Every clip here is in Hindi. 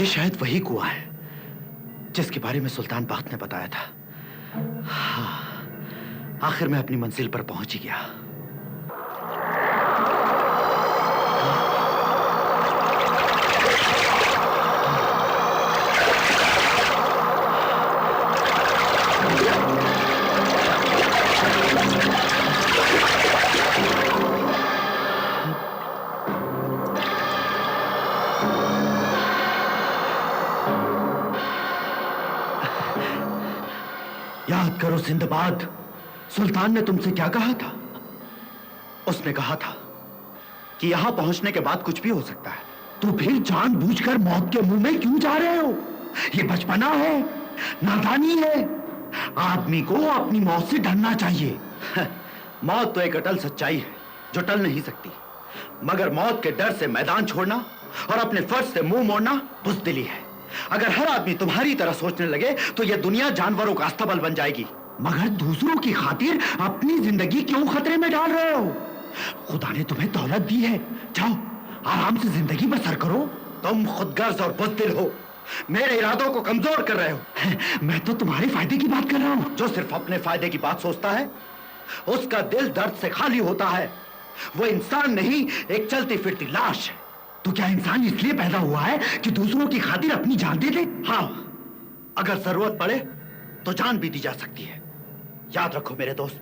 ये शायद वही कुआं है जिसके बारे में सुल्तान बख्त ने बताया था। हाँ, आखिर मैं अपनी मंजिल पर पहुंच ही गया। याद करो सिंदबाद, सुल्तान ने तुमसे क्या कहा था? उसने कहा था कि यहां पहुंचने के बाद कुछ भी हो सकता है। तो फिर जानबूझकर मौत के मुंह में क्यों जा रहे हो? ये बचपना है, नादानी है। आदमी को अपनी मौत से डरना चाहिए। मौत तो एक अटल सच्चाई है जो टल नहीं सकती, मगर मौत के डर से मैदान छोड़ना और अपने फर्ज से मुंह मोड़ना बुज़दिली है। अगर हर आदमी तुम्हारी तरह सोचने लगे तो यह दुनिया जानवरों का अस्तबल बन जाएगी। मगर दूसरों की खातिर अपनी जिंदगी क्यों खतरे में डाल रहे हो? खुदा ने तुम्हें दौलत दी है, जाओ आराम से जिंदगी बसर करो। तुम खुदगर्ज और बुज़दिल हो, मेरे इरादों को कमजोर कर रहे हो। मैं तो तुम्हारे फायदे की बात कर रहा हूं। जो सिर्फ अपने फायदे की बात सोचता है उसका दिल दर्द से खाली होता है। वो इंसान नहीं, एक चलती फिरती लाश है। तो क्या इंसान इसलिए पैदा हुआ है कि दूसरों की खातिर अपनी जान दे दे? हाँ, अगर जरूरत पड़े तो जान भी दी जा सकती है। याद रखो मेरे दोस्त,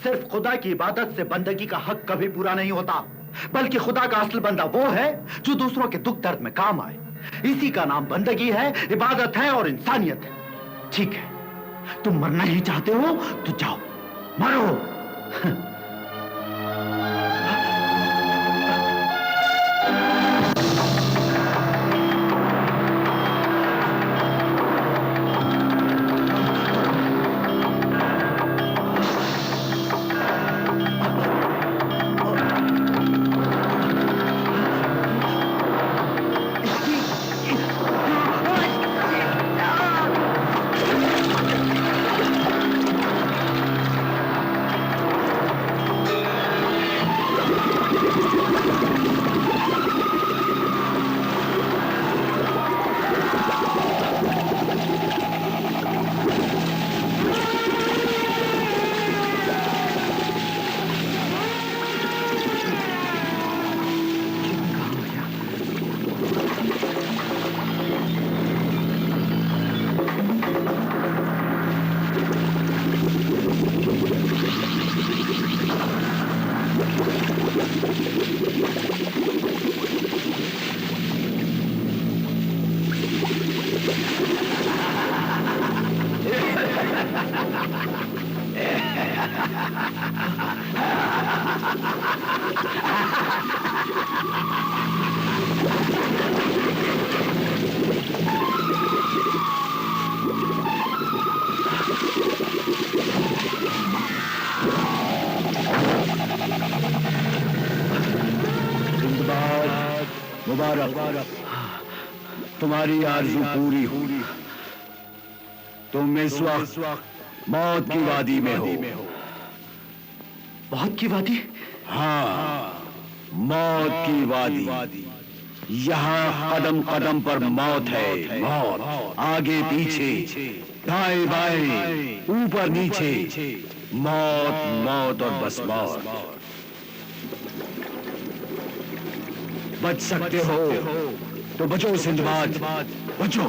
सिर्फ खुदा की इबादत से बंदगी का हक कभी पूरा नहीं होता, बल्कि खुदा का असल बंदा वो है जो दूसरों के दुख दर्द में काम आए। इसी का नाम बंदगी है, इबादत है और इंसानियत है। ठीक है, तुम मरना ही चाहते हो तो जाओ मरो। मुबारक, तुम्हारी आरज़ू पूरी हुई। तुम इस वक्त मौत की वादी में हो। मौत की वादी? हाँ, मौत की वादी। यहाँ कदम कदम पर मौत है, मौत। आगे पीछे, दाएं बाएं, ऊपर नीचे, मौत मौत और बस मौत। बच सकते हो तो बचो सिंदबाद, बचो।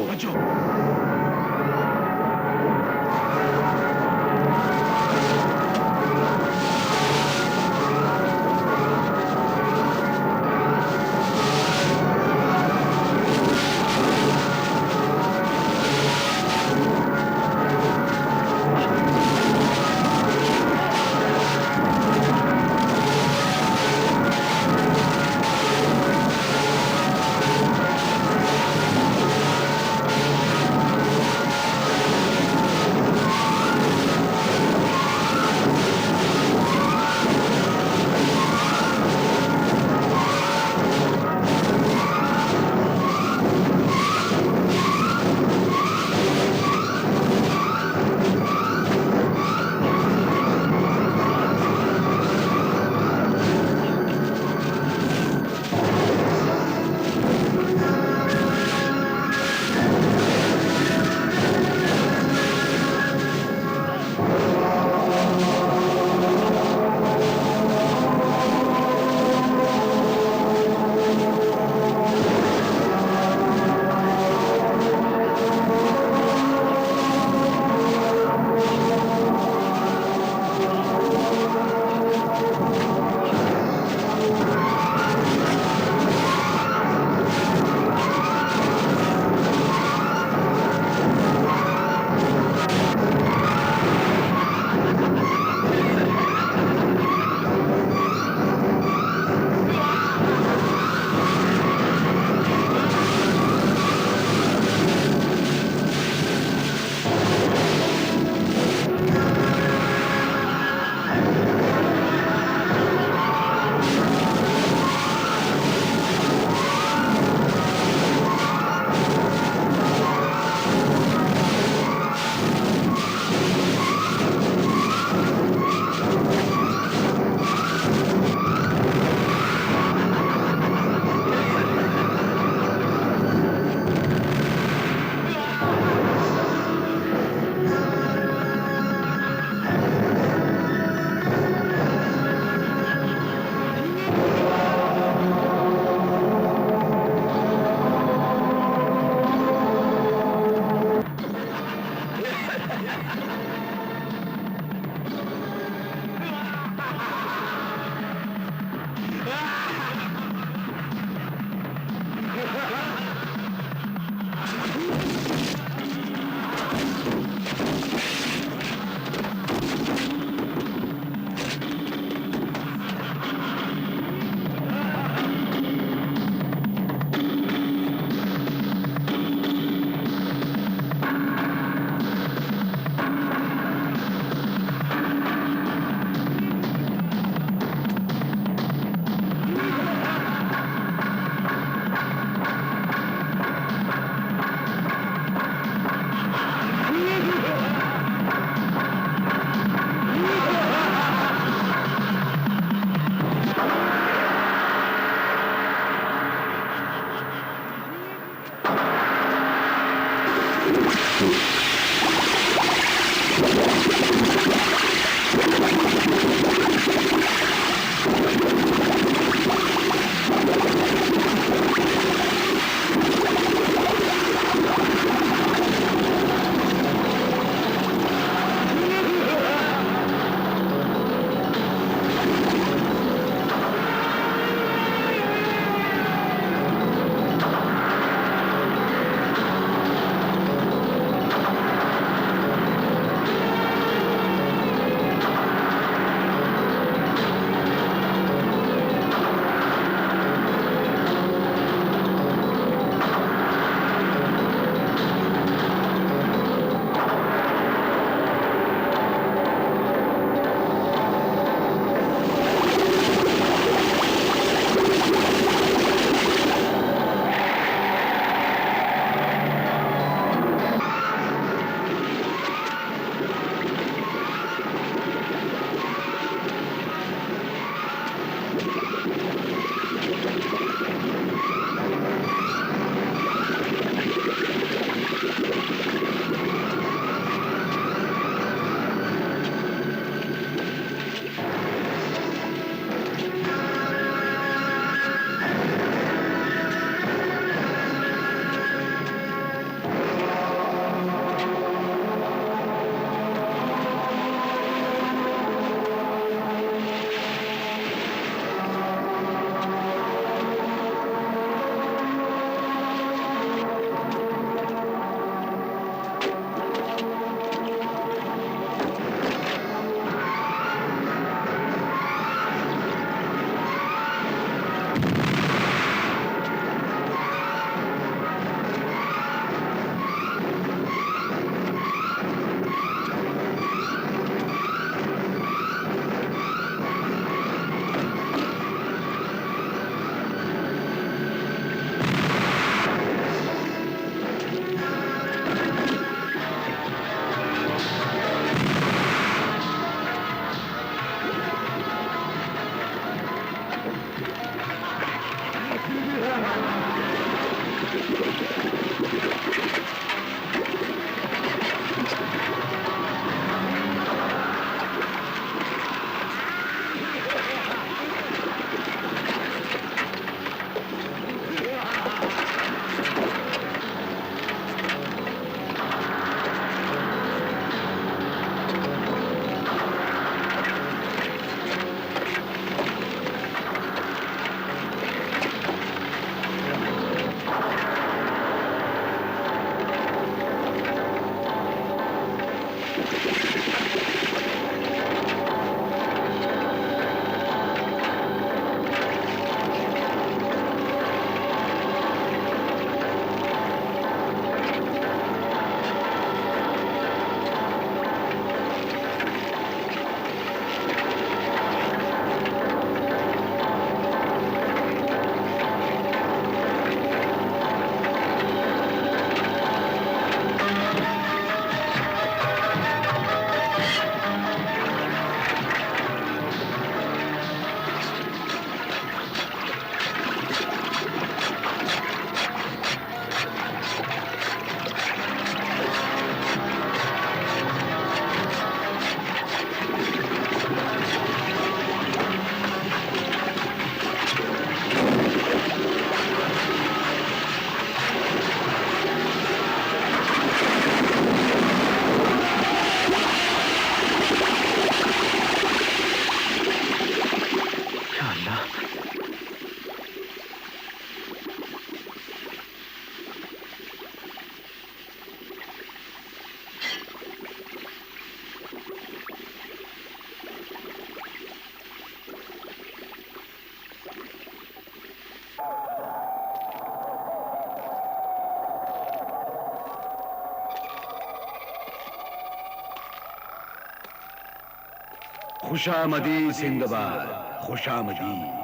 खुशामदीद सिंदबाद, खुशामदीद।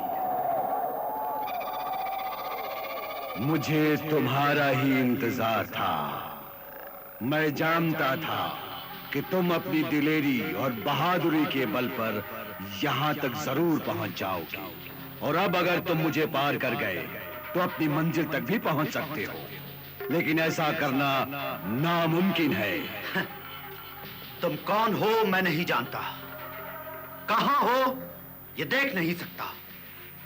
मुझे तुम्हारा ही इंतजार था। मैं जानता था कि तुम अपनी दिलेरी और बहादुरी के बल पर यहां तक जरूर पहुंच जाओगे, और अब अगर तुम मुझे पार कर गए तो अपनी मंजिल तक भी पहुंच सकते हो, लेकिन ऐसा करना नामुमकिन है। तुम कौन हो मैं नहीं जानता, कहां हो ये देख नहीं सकता,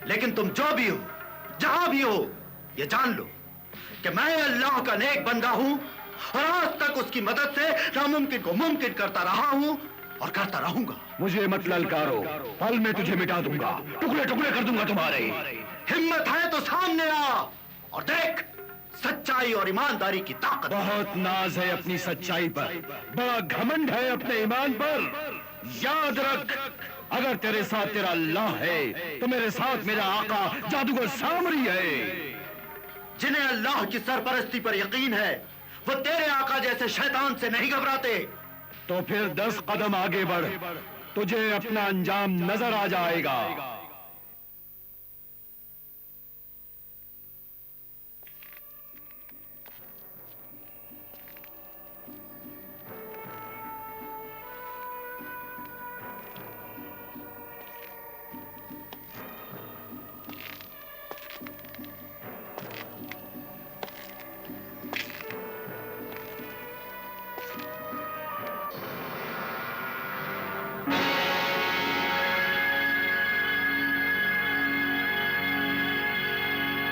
लेकिन तुम जो भी हो, जहां भी हो, ये जान लो कि मैं अल्लाह का नेक बंदा हूं और आज तक उसकी मदद से नामुमकिन को मुमकिन करता रहा हूं और करता रहूंगा। मुझे मत ललकारो, पल में तुझे मिटा दूंगा, टुकड़े टुकड़े कर दूंगा तुम्हारे। हिम्मत है तो सामने आ और देख सच्चाई और ईमानदारी की ताकत। बहुत नाज है अपनी सच्चाई पर, बड़ा घमंड है अपने ईमान पर। याद रख, अगर तेरे साथ तेरा अल्लाह है तो मेरे साथ मेरा आका जादूगर सामरी है। जिन्हें अल्लाह की सरपरस्ती पर यकीन है वो तेरे आका जैसे शैतान से नहीं घबराते। तो फिर 10 कदम आगे बढ़, तुझे अपना अंजाम नजर आ जाएगा।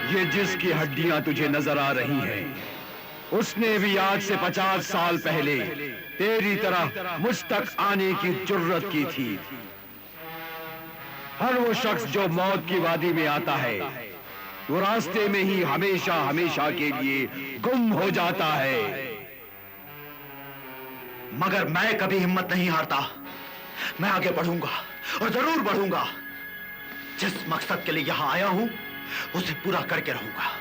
ये जिसकी हड्डियां तुझे नजर आ रही हैं, उसने भी आज से 50 साल पहले तेरी तरह मुझ तक आने की जुर्रत की थी। हर वो शख्स जो मौत की वादी में आता है, वो रास्ते में ही हमेशा हमेशा के लिए गुम हो जाता है। मगर मैं कभी हिम्मत नहीं हारता। मैं आगे बढ़ूंगा और जरूर बढ़ूंगा। जिस मकसद के लिए यहां आया हूं उसे पूरा करके रहूंगा।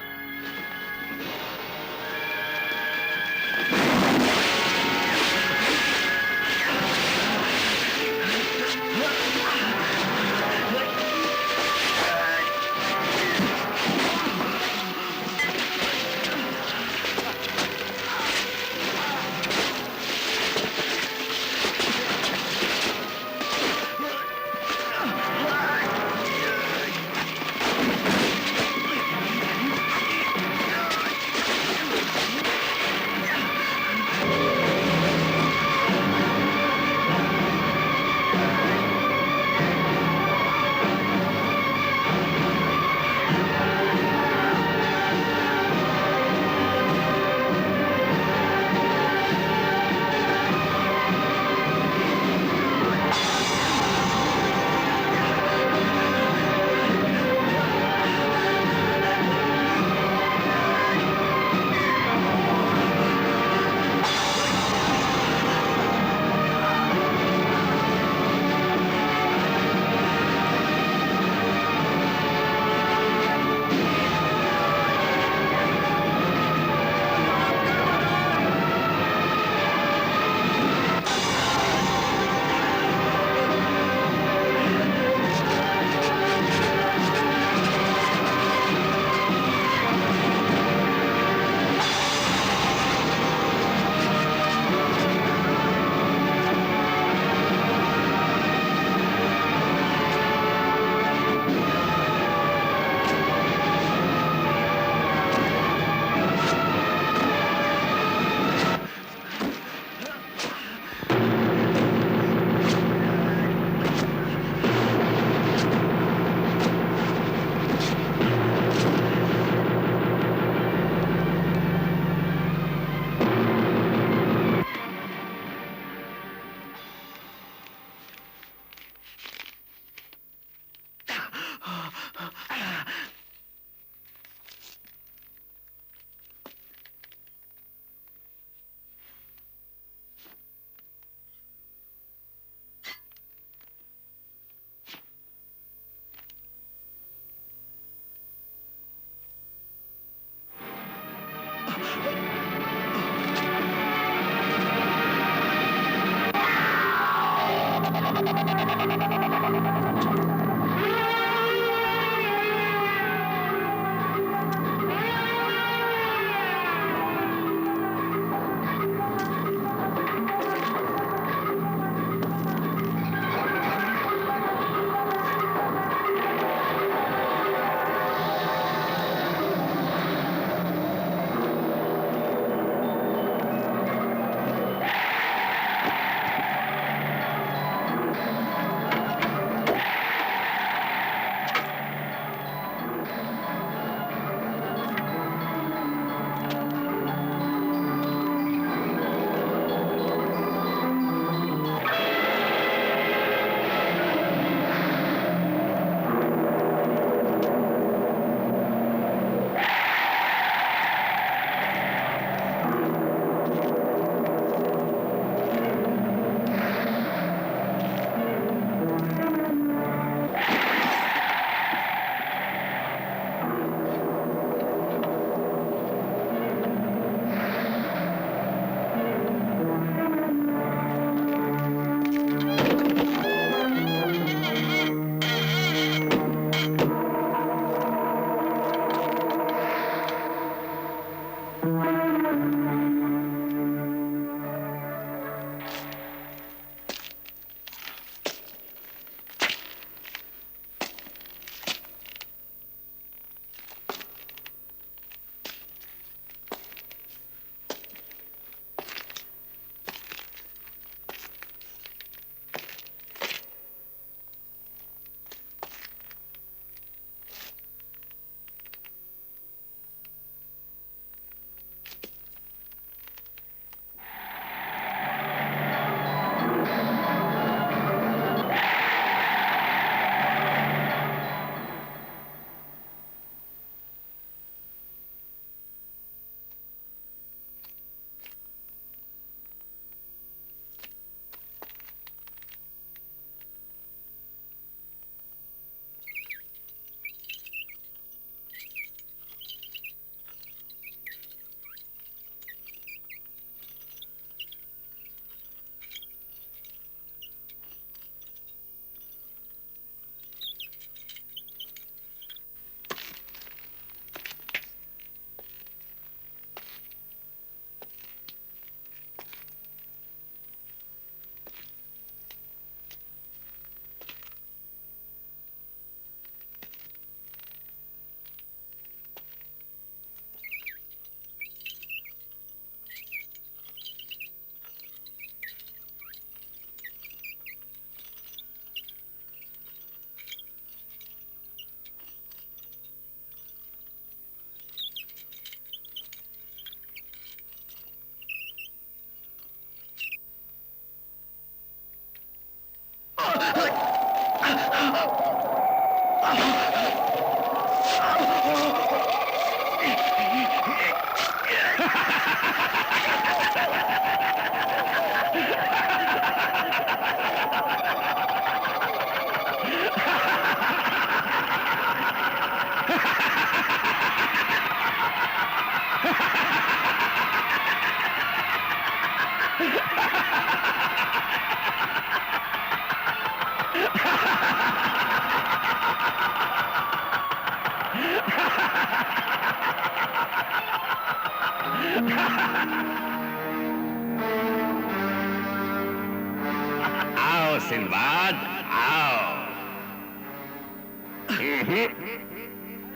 सिंबाद आओ।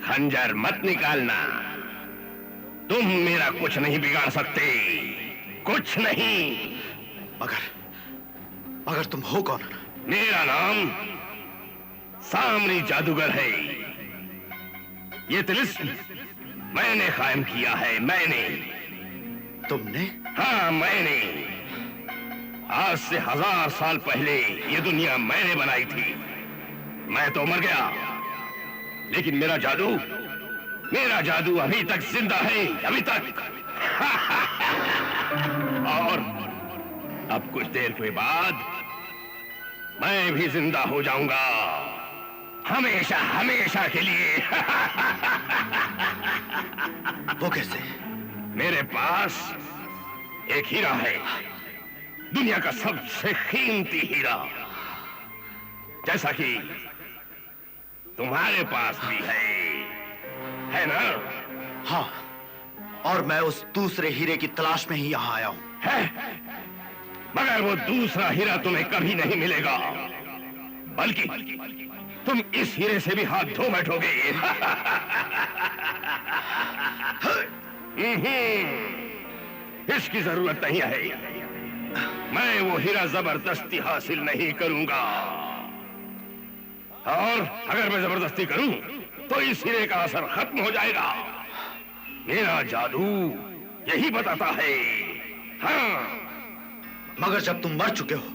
खंजर मत निकालना, तुम मेरा कुछ नहीं बिगाड़ सकते, कुछ नहीं। मगर तुम हो कौन? मेरा नाम सामरी जादूगर है। ये तिलिस्म मैंने कायम किया है, मैंने। तुमने? हाँ, मैंने। आज से 1000 साल पहले ये दुनिया मैंने बनाई थी। मैं तो मर गया, लेकिन मेरा जादू अभी तक जिंदा है, अभी तक। और अब कुछ देर के बाद मैं भी जिंदा हो जाऊंगा, हमेशा हमेशा के लिए। वो कैसे? मेरे पास एक हीरा है, दुनिया का सबसे कीमती हीरा, जैसा कि तुम्हारे पास भी है ना? हाँ, और मैं उस दूसरे हीरे की तलाश में ही यहाँ आया हूँ। है? मगर वो दूसरा हीरा तुम्हें कभी नहीं मिलेगा, बल्कि तुम इस हीरे से भी हाथ धो बैठोगे। इसकी जरूरत नहीं है। मैं वो हीरा जबरदस्ती हासिल नहीं करूंगा, और अगर मैं जबरदस्ती करूं तो इस हीरे का असर खत्म हो जाएगा। मेरा जादू यही बताता है। हाँ, मगर जब तुम मर चुके हो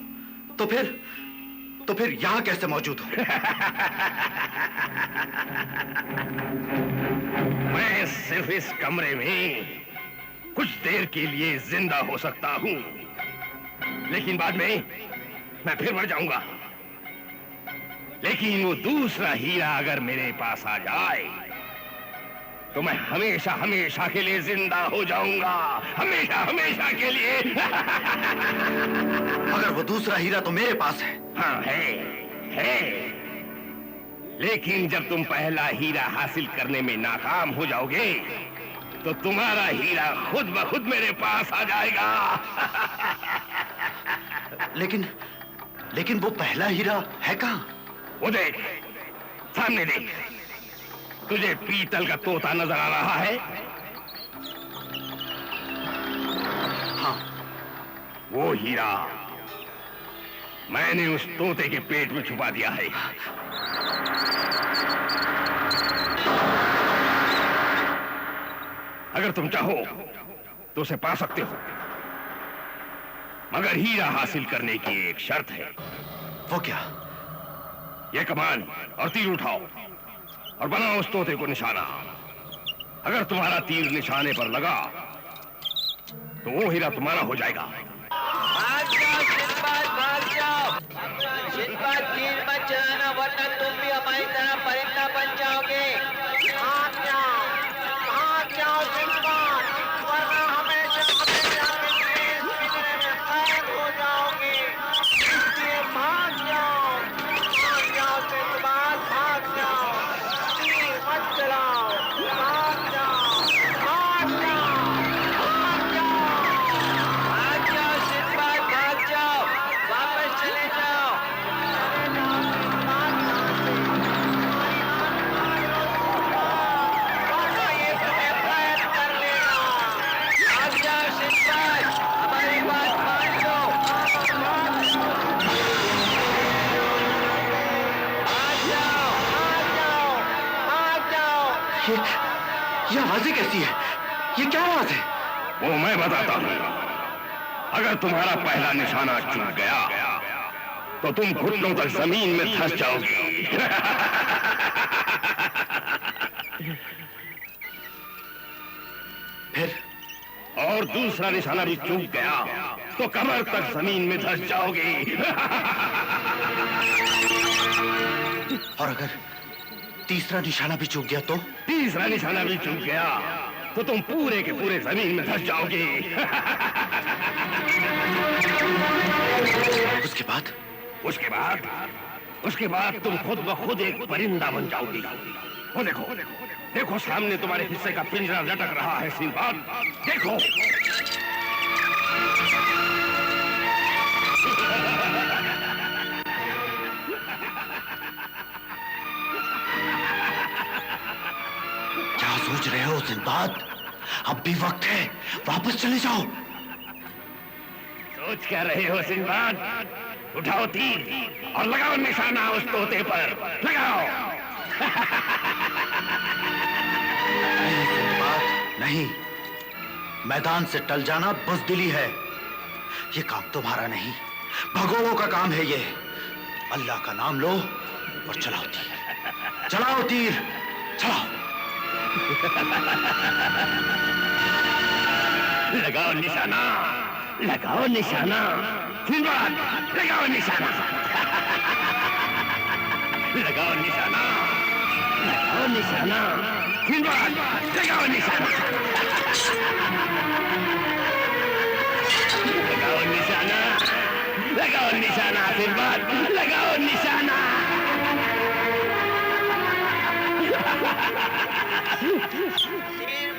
तो फिर यहां कैसे मौजूद हो? मैं सिर्फ इस कमरे में कुछ देर के लिए जिंदा हो सकता हूं, लेकिन बाद में मैं फिर मर जाऊंगा। लेकिन वो दूसरा हीरा अगर मेरे पास आ जाए तो मैं हमेशा हमेशा के लिए जिंदा हो जाऊंगा, हमेशा हमेशा के लिए। मगर वो दूसरा हीरा तो मेरे पास है। हाँ, है। लेकिन जब तुम पहला हीरा हासिल करने में नाकाम हो जाओगे तो तुम्हारा हीरा खुद ब खुद मेरे पास आ जाएगा। लेकिन वो पहला हीरा है कहाँ? वो देख, सामने देख। तुझे पीतल का तोता नजर आ रहा है? हाँ। वो हीरा मैंने उस तोते के पेट में छुपा दिया है। अगर तुम चाहो तो उसे पा सकते हो, मगर हीरा हासिल करने की एक शर्त है। वो क्या? ये कमान और तीर उठाओ और बनाओ उस तोते को निशाना। अगर तुम्हारा तीर निशाने पर लगा तो वो हीरा तुम्हारा हो जाएगा। भाग जाओ सिंबाद, भाग जाओ। सिंबाद, तीर मत चलाना, वरना तुम भी हमारी तरह परिंदा बन जाओगे। भाग जाओ सिंबाद, वरना हमेशा हमेशा के लिए इस पिंजरे में कैद हो जाओगे। इसलिए भाग जाओ सिंबाद, भाग जाओ। तीर मत चलाओ, भाग जाओ, भाग जाओ, भाग जाओ। भाग जाओ सिंबाद, भाग जाओ, वापस चले जाओ। वरना ये तुम्हें कैद कर लेगा। भाग जाओ सिंबाद, हमारी बात मान लो। भाग जाओ, भाग जाओ, भाग जाओ। ये आवाजें कैसी है? ये क्या आवाज है? वो मैं बताता हूं। अगर तुम्हारा पहला निशाना चूक गया तो तुम घुटनों तक जमीन में धंस जाओगी। फिर? और दूसरा निशाना भी चूक गया तो कमर तक जमीन में धंस जाओगी। और अगर तीसरा निशाना भी चूक गया तो? तीसरा निशाना भी चूक गया तो तुम पूरे के पूरे जमीन में धंस जाओगे। उसके बाद तुम खुद ब खुद एक परिंदा बन जाओगी। वो देखो सामने तुम्हारे हिस्से का पिंजरा लटक रहा है सिंबाद, देखो। समझ रहे हो सिंदबाद? अब भी वक्त है, वापस चले जाओ। सोच क्या रहे हो सिंदबाद? उठाओ तीर और लगाओ निशाना उस तोते पर, लगाओ। नहीं सिंदबाद, नहीं। मैदान से टल जाना बुज़दिली है। ये काम तुम्हारा नहीं, भगोड़ों का काम है ये। अल्लाह का नाम लो और चलाओ तीर, चलाओ तीर, चलाओ। लगाओ निशाना, लगाओ निशाना सिंदबाद, लगाओ निशाना। लगाओ निशाना, लगाओ निशाना सिंदबाद, लगाओ निशाना। लगाओ निशाना, लगाओ निशाना सिंदबाद, लगाओ निशाना। तीर